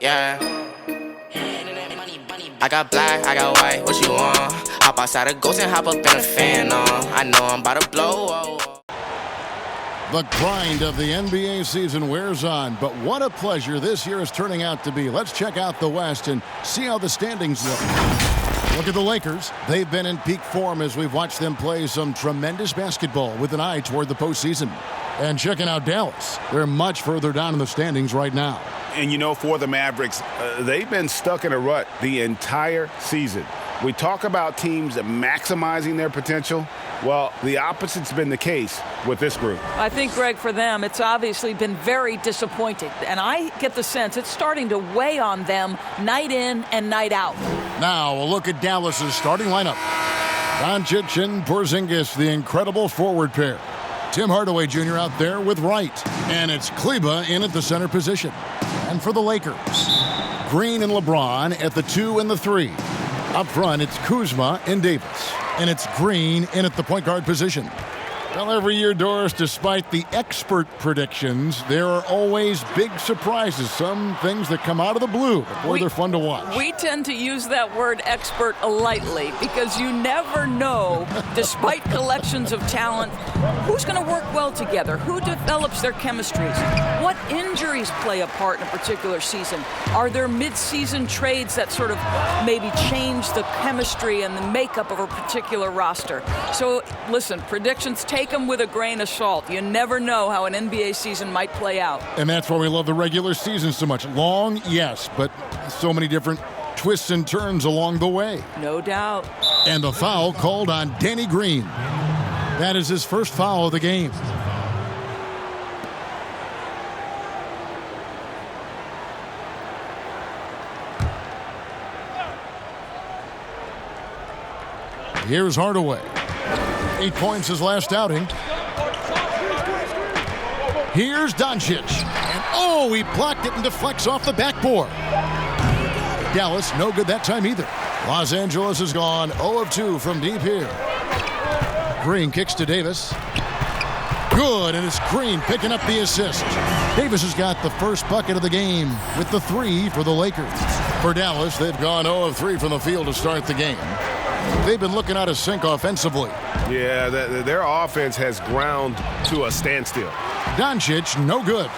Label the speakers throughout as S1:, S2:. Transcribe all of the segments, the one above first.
S1: Yeah. I got black, I got white, what you want? Hop outside a ghost and hop up in a fan on. I know I'm about to blow.
S2: The grind of the NBA season wears on, but what a pleasure this year is turning out to be. Let's check out the West and see how the standings look. Look at the Lakers. They've been in peak form as we've watched them play some tremendous basketball with an eye toward the postseason. And checking out Dallas. They're much further down in the standings right now.
S3: And you know, for the Mavericks, they've been stuck in a rut the entire season. We talk about teams maximizing their potential. Well, the opposite's been the case with this group.
S4: I think, Greg, for them, it's obviously been very disappointing. And I get the sense it's starting to weigh on them night in and night out.
S2: Now, a look at Dallas's starting lineup. Doncic and Porzingis, the incredible forward pair. Tim Hardaway Jr. out there with Wright. And it's Kleber in at the center position. And for the Lakers, Green and LeBron at the 2 and the 3. Up front, it's Kuzma and Davis. And it's Green in at the point guard position. Well, every year, Doris, despite the expert predictions, there are always big surprises, some things that come out of the blue. Boy, they're fun to watch.
S4: We tend to use that word expert lightly because you never know, despite collections of talent, who's going to work well together, who develops their chemistries, what injuries play a part in a particular season. Are there mid-season trades that sort of maybe change the chemistry and the makeup of a particular roster? So, listen, predictions take them with a grain of salt. You never know how an NBA season might play out.
S2: And that's why we love the regular season so much. Long, yes, but so many different twists and turns along the way.
S4: No doubt.
S2: And the foul called on Danny Green. That is his first foul of the game. Here's Hardaway. 8 points his last outing. Here's Doncic. And he blocked it and deflects off the backboard. Dallas, no good that time either. Los Angeles has gone 0 of 2 from deep here. Green kicks to Davis. Good, and it's Green picking up the assist. Davis has got the first bucket of the game with the 3 for the Lakers. For Dallas, they've gone 0 of 3 from the field to start the game. They've been looking out of sync offensively.
S3: Yeah, their offense has ground to a standstill.
S2: Doncic, no good.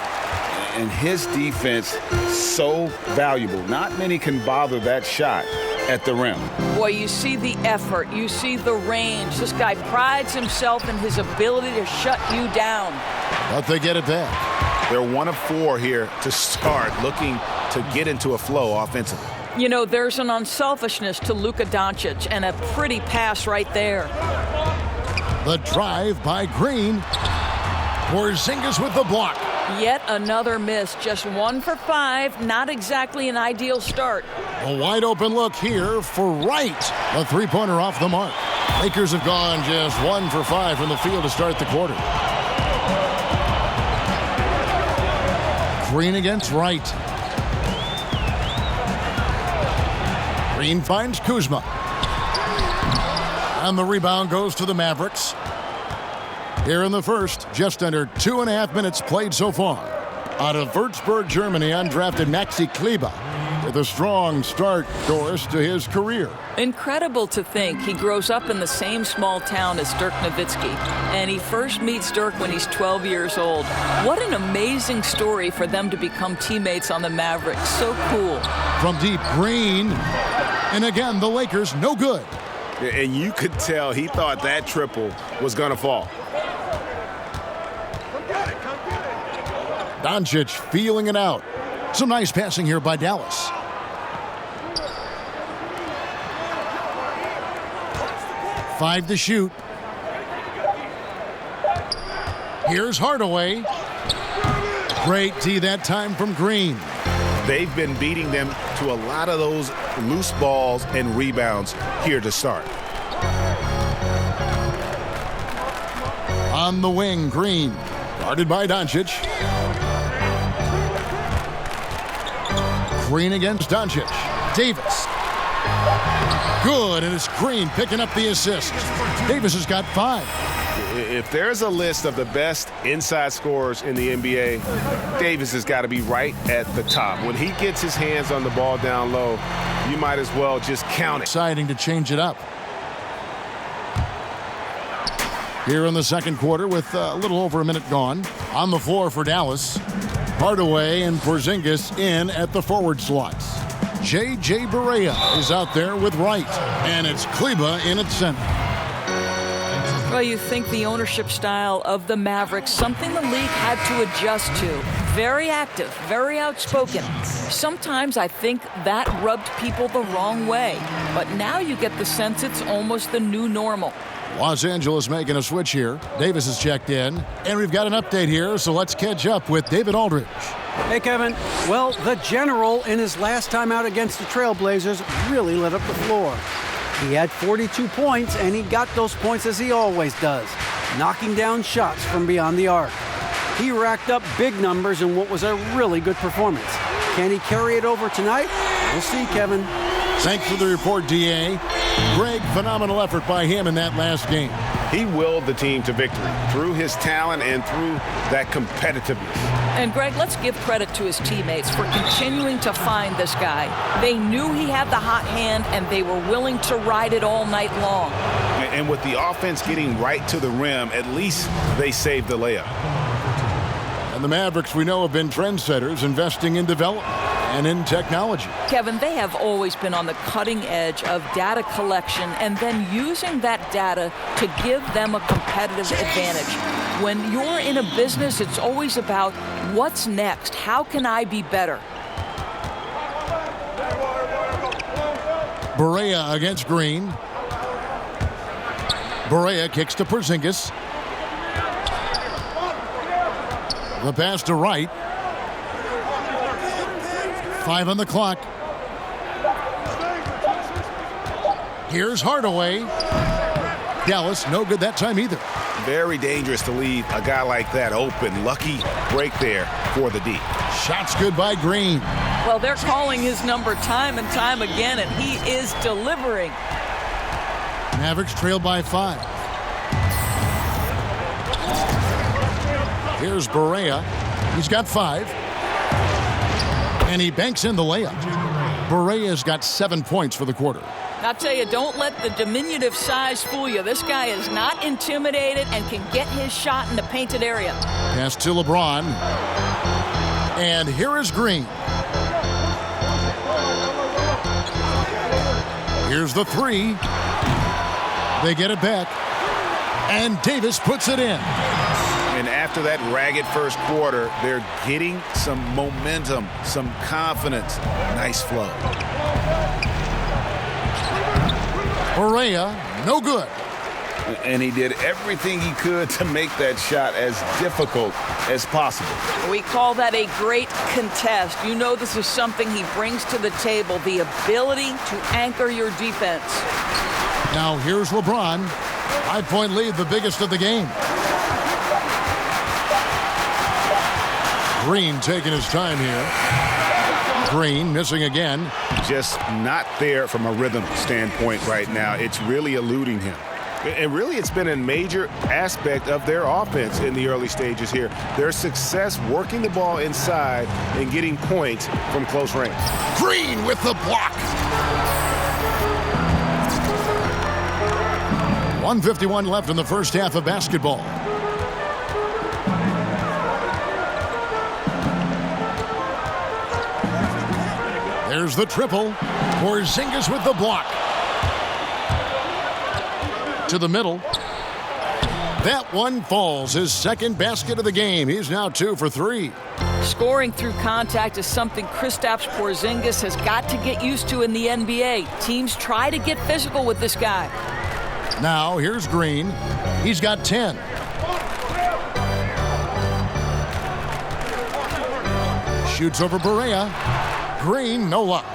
S3: And his defense, so valuable. Not many can bother that shot at the rim.
S4: Boy, you see the effort. You see the range. This guy prides himself in his ability to shut you down.
S2: But they get it back.
S3: They're 1 of 4 here to start, looking to get into a flow offensively.
S4: You know, there's an unselfishness to Luka Doncic, and a pretty pass right there.
S2: The drive by Green. Porzingis with the block.
S4: Yet another miss. Just 1 for 5. Not exactly an ideal start.
S2: A wide open look here for Wright. A three-pointer off the mark. Lakers have gone just 1 for 5 from the field to start the quarter. Green against Wright. Green finds Kuzma. And the rebound goes to the Mavericks. Here in the first, just under 2.5 minutes played so far. Out of Würzburg, Germany, undrafted Maxi Kleber with a strong start, Doris, to his career.
S4: Incredible to think he grows up in the same small town as Dirk Nowitzki, and he first meets Dirk when he's 12 years old. What an amazing story for them to become teammates on the Mavericks. So cool.
S2: From deep, Green. And again, the Lakers, no good.
S3: And you could tell he thought that triple was going to fall.
S2: Doncic feeling it out. Some nice passing here by Dallas. Five to shoot. Here's Hardaway. Great D that time from Green.
S3: They've been beating them to a lot of those loose balls and rebounds here to start.
S2: On the wing, Green. Guarded by Doncic. Green against Doncic. Davis. Good, and it's Green picking up the assist. Davis has got 5.
S3: If there's a list of the best inside scorers in the NBA, Davis has got to be right at the top. When he gets his hands on the ball down low, you might as well just count it.
S2: Deciding to change it up. Here in the second quarter with a little over a minute gone. On the floor for Dallas, Hardaway and Porzingis in at the forward slots. J.J. Barea is out there with Wright, and it's Kleber in at center.
S4: Well, you think the ownership style of the Mavericks, something the league had to adjust to. Very active, very outspoken. Sometimes I think that rubbed people the wrong way. But now you get the sense it's almost the new normal.
S2: Los Angeles making a switch here. Davis is checked in. And we've got an update here, so let's catch up with David Aldridge.
S5: Hey, Kevin. Well, the General in his last time out against the Trailblazers really lit up the floor. He had 42 points, and he got those points as he always does, knocking down shots from beyond the arc. He racked up big numbers in what was a really good performance. Can he carry it over tonight? We'll see, Kevin.
S2: Thanks for the report, D.A. Greg, phenomenal effort by him in that last game.
S3: He willed the team to victory through his talent and through that competitiveness.
S4: And Greg, let's give credit to his teammates for continuing to find this guy. They knew he had the hot hand, and they were willing to ride it all night long.
S3: And with the offense getting right to the rim, at least they saved the layup.
S2: And the Mavericks, we know, have been trendsetters, investing in development and in technology.
S4: Kevin, they have always been on the cutting edge of data collection and then using that data to give them a competitive advantage. When you're in a business, it's always about what's next? How can I be better?
S2: Barea against Green. Barea kicks to Porzingis. The pass to Wright. 5 on the clock. Here's Hardaway. Dallas, no good that time either.
S3: Very dangerous to leave a guy like that open. Lucky break there for the D.
S2: Shots good by Green.
S4: Well, they're calling his number time and time again, and he is delivering.
S2: Mavericks trail by 5. Here's Barea. He's got 5. And he banks in the layup. Barea's got 7 points for the quarter.
S4: I'll tell you, don't let the diminutive size fool you. This guy is not intimidated and can get his shot in the painted area.
S2: Pass to LeBron. And here is Green. Here's the 3. They get it back. And Davis puts it in.
S3: And after that ragged first quarter, they're getting some momentum, some confidence. Nice flow.
S2: Barea, no good.
S3: And he did everything he could to make that shot as difficult as possible.
S4: We call that a great contest. You know this is something he brings to the table, the ability to anchor your defense.
S2: Now here's LeBron. 5-point lead, the biggest of the game. Green taking his time here. Green missing again.
S3: Just not there from a rhythm standpoint right now. It's really eluding him. And really, it's been a major aspect of their offense in the early stages here. Their success working the ball inside and getting points from close range.
S2: Green with the block. 1:51 left in the first half of basketball. There's the triple. Porzingis with the block. To the middle. That one falls. His second basket of the game. He's now 2 for 3.
S4: Scoring through contact is something Kristaps Porzingis has got to get used to in the NBA. Teams try to get physical with this guy.
S2: Now here's Green. He's got 10. Shoots over Barea. Green, no luck.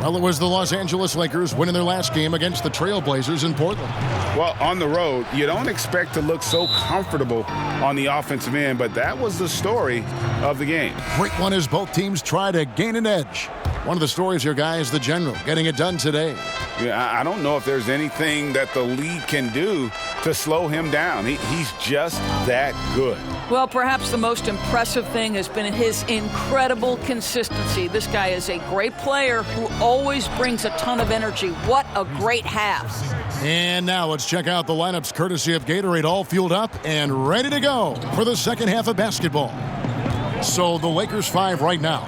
S2: Well, it was the Los Angeles Lakers winning their last game against the Trailblazers in Portland.
S3: Well, on the road, you don't expect to look so comfortable on the offensive end, but that was the story of the game.
S2: Great one as both teams try to gain an edge. One of the stories here, guys, the General getting it done today.
S3: Yeah, I don't know if there's anything that the league can do to slow him down. He's just that good.
S4: Well, perhaps the most impressive thing has been his incredible consistency. This guy is a great player who always brings a ton of energy. What a great half.
S2: And now let's check out the lineups courtesy of Gatorade, all fueled up and ready to go for the second half of basketball. So the Lakers 5 right now.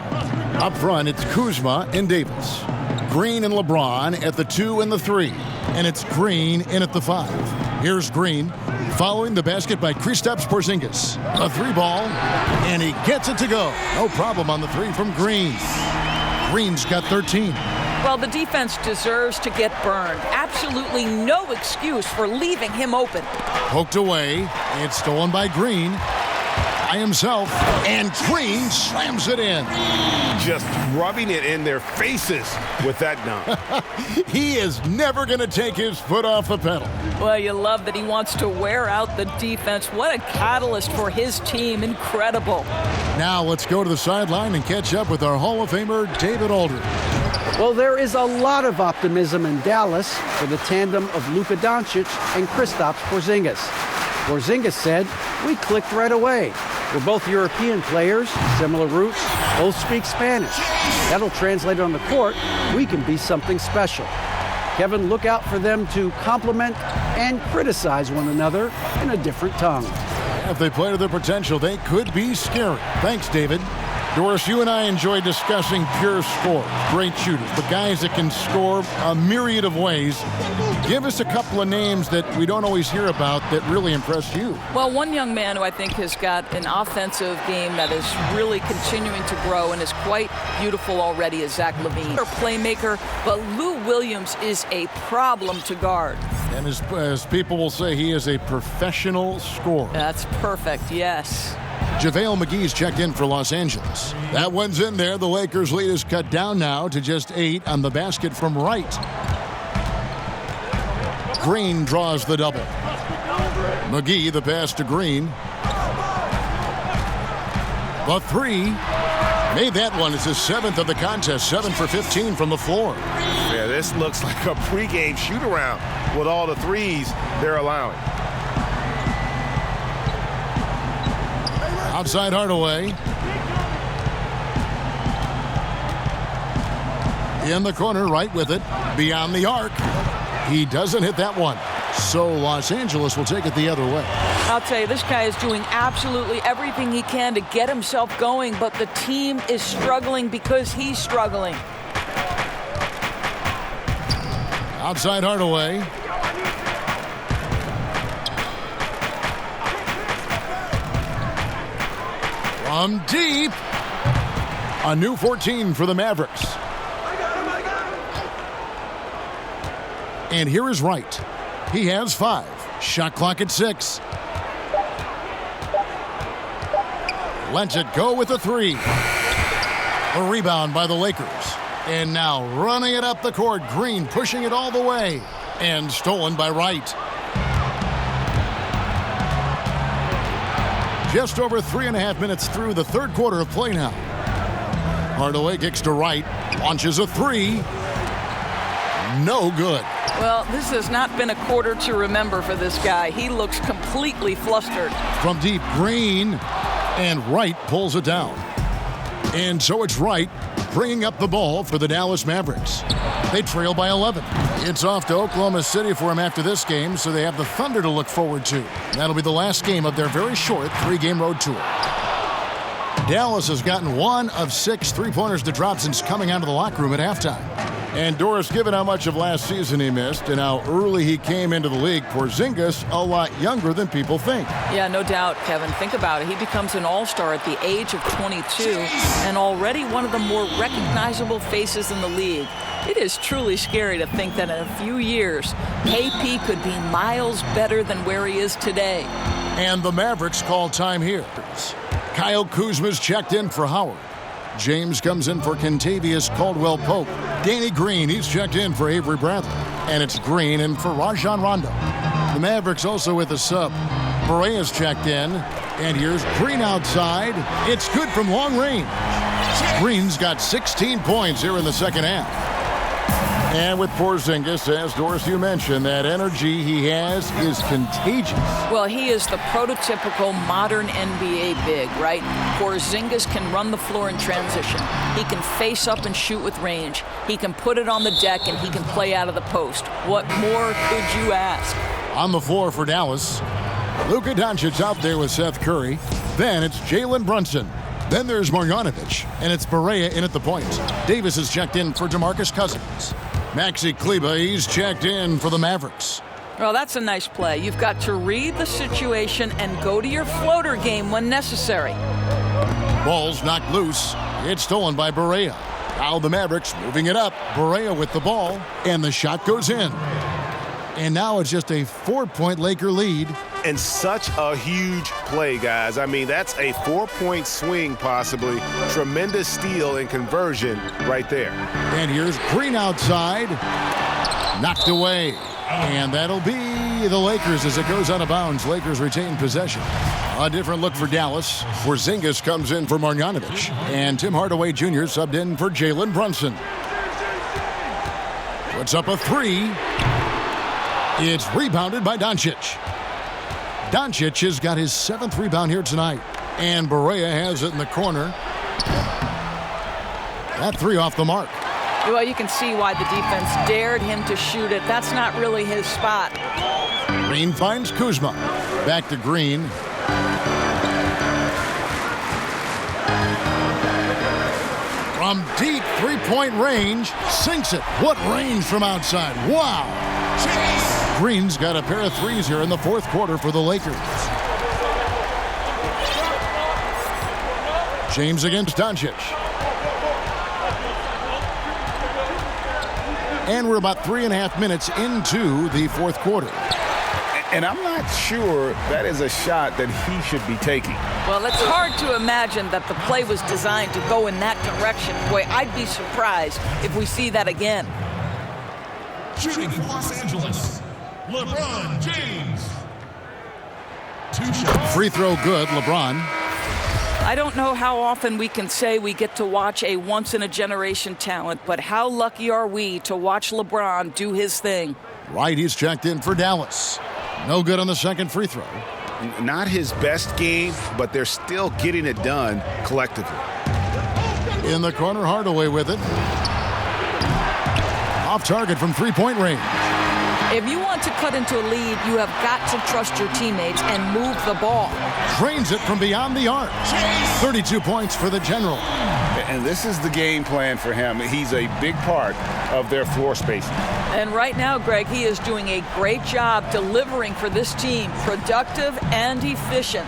S2: Up front, it's Kuzma and Davis. Green and LeBron at the 2 and the 3. And it's Green in at the 5. Here's Green following the basket by Kristaps Porzingis. A 3-ball, and he gets it to go. No problem on the 3 from Green. Green's got 13.
S4: Well, the defense deserves to get burned. Absolutely no excuse for leaving him open.
S2: Poked away. It's stolen by Green. By himself, and Green slams it in.
S3: Just rubbing it in their faces with that dunk.
S2: He is never going to take his foot off the pedal.
S4: Well, you love that he wants to wear out the defense. What a catalyst for his team. Incredible.
S2: Now let's go to the sideline and catch up with our Hall of Famer, David Aldridge.
S5: Well, there is a lot of optimism in Dallas for the tandem of Luka Doncic and Kristaps Porzingis. Porzingis said, "We clicked right away. We're both European players, similar roots, both speak Spanish. That'll translate on the court. We can be something special." Kevin, look out for them to compliment and criticize one another in a different tongue.
S2: If they play to their potential, they could be scary. Thanks, David. Doris, you and I enjoy discussing pure scorers, great shooters, but guys that can score a myriad of ways. Give us a couple of names that we don't always hear about that really impress you.
S4: Well, one young man who I think has got an offensive game that is really continuing to grow and is quite beautiful already is Zach LaVine. A playmaker, but Lou Williams is a problem to guard.
S2: And as people will say, he is a professional scorer.
S4: That's perfect, yes.
S2: JaVale McGee's checked in for Los Angeles. That one's in there. The Lakers' lead is cut down now to just 8 on the basket from Wright. Green draws the double. McGee, the pass to Green. The 3. Made that one. It's his 7th of the contest. 7 for 15 from the floor.
S3: Yeah, this looks like a pregame shoot-around with all the threes they're allowing.
S2: Outside Hardaway. In the corner, right with it. Beyond the arc. He doesn't hit that one. So Los Angeles will take it the other way.
S4: I'll tell you, this guy is doing absolutely everything he can to get himself going, but the team is struggling because he's struggling.
S2: Outside Hardaway. From deep. A new 14 for the Mavericks. And here is Wright. He has 5. Shot clock at 6. Lets it go with a 3. A rebound by the Lakers. And now running it up the court. Green pushing it all the way. And stolen by Wright. Just over 3.5 minutes through the third quarter of play now. Hardaway kicks to Wright. Launches a 3. No good.
S4: Well, this has not been a quarter to remember for this guy. He looks completely flustered.
S2: From deep, Green, and Wright pulls it down. And so it's Wright bringing up the ball for the Dallas Mavericks. They trail by 11. It's off to Oklahoma City for him after this game, so they have the Thunder to look forward to. That'll be the last game of their very short 3-game road tour. Dallas has gotten 1 of 6 3-pointers to drop since coming out of the locker room at halftime. And Doris, given how much of last season he missed and how early he came into the league, Porzingis a lot younger than people think.
S4: Yeah, no doubt, Kevin. Think about it. He becomes an all-star at the age of 22 and already one of the more recognizable faces in the league. It is truly scary to think that in a few years, KP could be miles better than where he is today.
S2: And the Mavericks call time here. Kyle Kuzma's checked in for Howard. James comes in for Kentavious Caldwell-Pope. Danny Green, he's checked in for Avery Bradley. And it's Green in for Rajon Rondo. The Mavericks also with a sub. Berea's checked in. And here's Green outside. It's good from long range. Green's got 16 points here in the second half. And with Porzingis, as Doris, you mentioned, that energy he has is contagious.
S4: Well, he is the prototypical modern NBA big, right? Porzingis can run the floor in transition. He can face up and shoot with range. He can put it on the deck, and he can play out of the post. What more could you ask?
S2: On the floor for Dallas, Luka Doncic out there with Seth Curry. Then it's Jalen Brunson. Then there's Marjanovic, and it's Barea in at the point. Davis is checked in for DeMarcus Cousins. Maxi Kleber, he's checked in for the Mavericks.
S4: Well, that's a nice play. You've got to read the situation and go to your floater game when necessary.
S2: Ball's knocked loose. It's stolen by Barea. Now the Mavericks moving it up. Barea with the ball, and the shot goes in. And now it's just a 4-point Laker lead.
S3: And such a huge play, guys. I mean, that's a 4-point swing, possibly. Tremendous steal and conversion right there.
S2: And here's Green outside. Knocked away. And that'll be the Lakers as it goes out of bounds. Lakers retain possession. A different look for Dallas. Porzingis comes in for Marjanovic. And Tim Hardaway Jr. subbed in for Jalen Brunson. Puts up a three. It's rebounded by Doncic. Doncic has got his 7th rebound here tonight. And Barea has it in the corner. That three off the mark.
S4: Well, you can see why the defense dared him to shoot it. That's not really his spot.
S2: Green finds Kuzma. Back to Green. From deep three-point range, sinks it. What range from outside. Wow. Green's got a pair of threes here in the 4th quarter for the Lakers. James against Doncic. And we're about 3.5 minutes into the 4th quarter.
S3: And I'm not sure that is a shot that he should be taking.
S4: Well, it's hard to imagine that the play was designed to go in that direction. Boy, I'd be surprised if we see that again.
S6: Shooting for Los Angeles, LeBron James. 2 shots.
S2: Free throw good, LeBron.
S4: I don't know how often we can say we get to watch a once-in-a-generation talent, but how lucky are we to watch LeBron do his thing?
S2: Right, he's checked in for Dallas. No good on the second free throw.
S3: Not his best game, but they're still getting it done collectively.
S2: In the corner, Hardaway with it. Off target from three-point range.
S4: If you want to cut into a lead, you have got to trust your teammates and move the ball.
S2: Drains it from beyond the arc. 32 points for the General.
S3: And this is the game plan for him. He's a big part of their floor spacing.
S4: And right now, Greg, he is doing a great job delivering for this team, productive and efficient.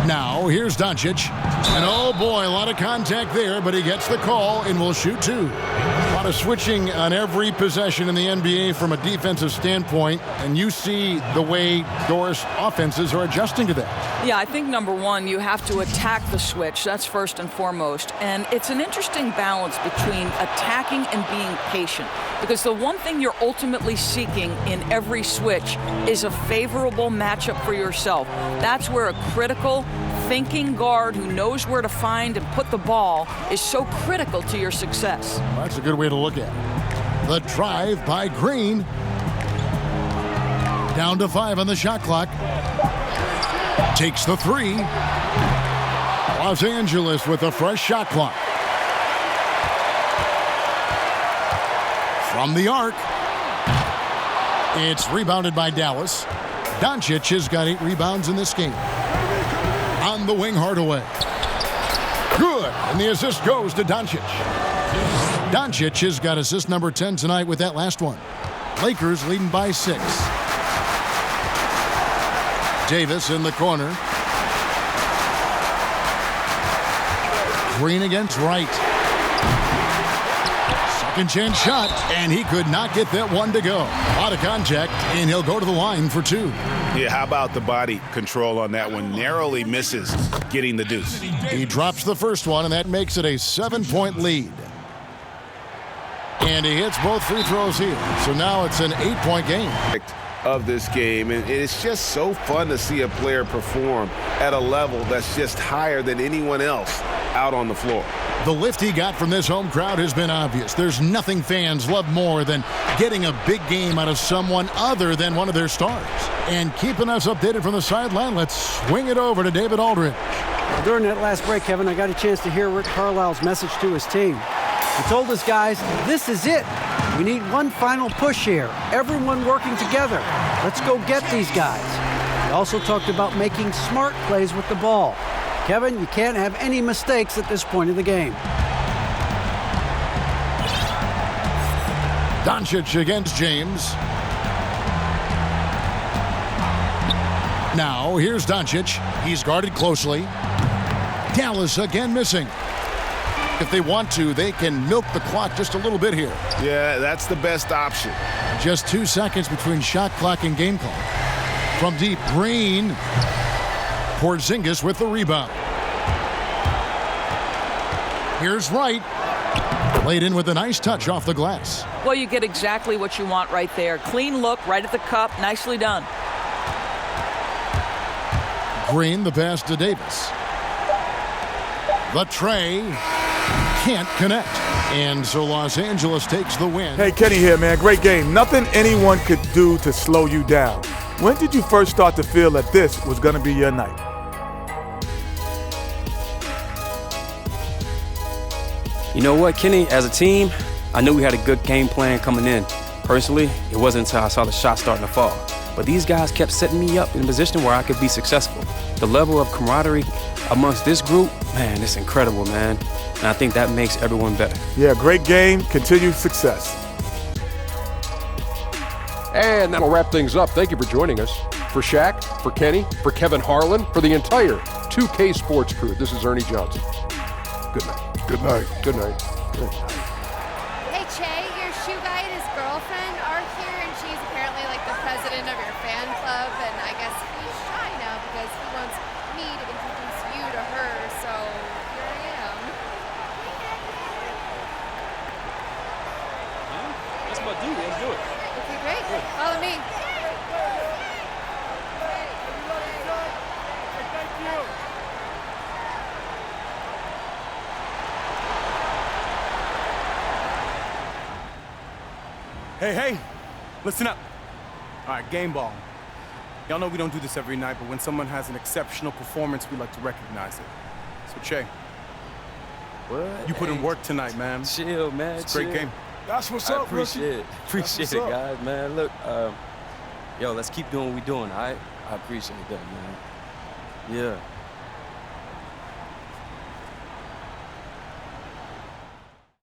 S2: Now, here's Doncic. And oh boy, a lot of contact there, but he gets the call and will shoot two. A lot of switching on every possession in the NBA from a defensive standpoint, and you see the way Doris offenses are adjusting to that.
S4: Yeah, I think number one, you have to attack the switch. That's first and foremost. And it's an interesting balance between attacking and being patient. Because the one thing you're ultimately seeking in every switch is a favorable matchup for yourself. That's where a critical, thinking guard who knows where to find and put the ball is so critical to your success.
S2: Well, that's a good way to look at it. The drive by Green. Down to 5 on the shot clock. Takes the three. Los Angeles with a fresh shot clock. From the arc. It's rebounded by Dallas. Doncic has got 8 rebounds in this game. On the wing, Hardaway. Good. And the assist goes to Doncic. Doncic has got assist number 10 tonight with that last one. Lakers leading by 6. Davis in the corner. Green against Wright. Second chance shot, and he could not get that one to go. A lot of contact, and he'll go to the line for 2.
S3: Yeah, how about the body control on that one? Narrowly misses getting the deuce.
S2: He drops the first one, and that makes it a 7-point lead. And he hits both free throws here. So now it's an 8-point game.
S3: of this game, and it's just so fun to see a player perform at a level that's just higher than anyone else out on the floor.
S2: The lift he got from this home crowd has been obvious. There's nothing fans love more than getting a big game out of someone other than one of their stars. And keeping us updated from the sideline, let's swing it over to David Aldridge.
S5: During that last break, Kevin, I got a chance to hear Rick Carlisle's message to his team. He told his guys, this is it. We need one final push here. Everyone working together. Let's go get these guys. He also talked about making smart plays with the ball. Kevin, you can't have any mistakes at this point of the game.
S2: Doncic against James. Now, here's Doncic. He's guarded closely. Dallas again missing. If they want to, they can milk the clock just a little bit here.
S3: Yeah, that's the best option.
S2: Just 2 seconds between shot clock and game clock. From deep, Green. Porzingis with the rebound. Here's Wright. Laid in with a nice touch off the glass.
S4: Well, you get exactly what you want right there. Clean look, right at the cup. Nicely done.
S2: Green, the pass to Davis. The tray can't connect. And so Los Angeles takes the win.
S7: Hey, Kenny here, man. Great game. Nothing anyone could do to slow you down. When did you first start to feel that this was going to be your night?
S8: You know what, Kenny? As a team, I knew we had a good game plan coming in. Personally, it wasn't until I saw the shot starting to fall. But these guys kept setting me up in a position where I could be successful. The level of camaraderie amongst this group, man, it's incredible, man. And I think that makes everyone better.
S7: Yeah, great game. Continued success.
S9: And that'll wrap things up. Thank you for joining us. For Shaq, for Kenny, for Kevin Harlan, for the entire 2K Sports crew, this is Ernie Johnson. Good night.
S7: Good night.
S9: Good night. Good night.
S10: Hey, Che, your shoe guy and his girlfriend are here, and she's apparently like the president of your fan club, and I guess he's shy now because he wants me to introduce you to her, so here I am.
S9: That's my dude. Let's do it.
S10: Okay, great. Follow me.
S11: Hey, listen up. All right, game ball. Y'all know we don't do this every night, but when someone has an exceptional performance, we like to recognize it. So, Che,
S8: What?
S11: you put in work tonight, man.
S8: Chill, man.
S11: It's a great game.
S7: That's what's
S8: I
S7: up,
S8: appreciate it. Appreciate it, guys, man. Look, yo, let's keep doing what we're doing, all right? I appreciate that, man. Yeah.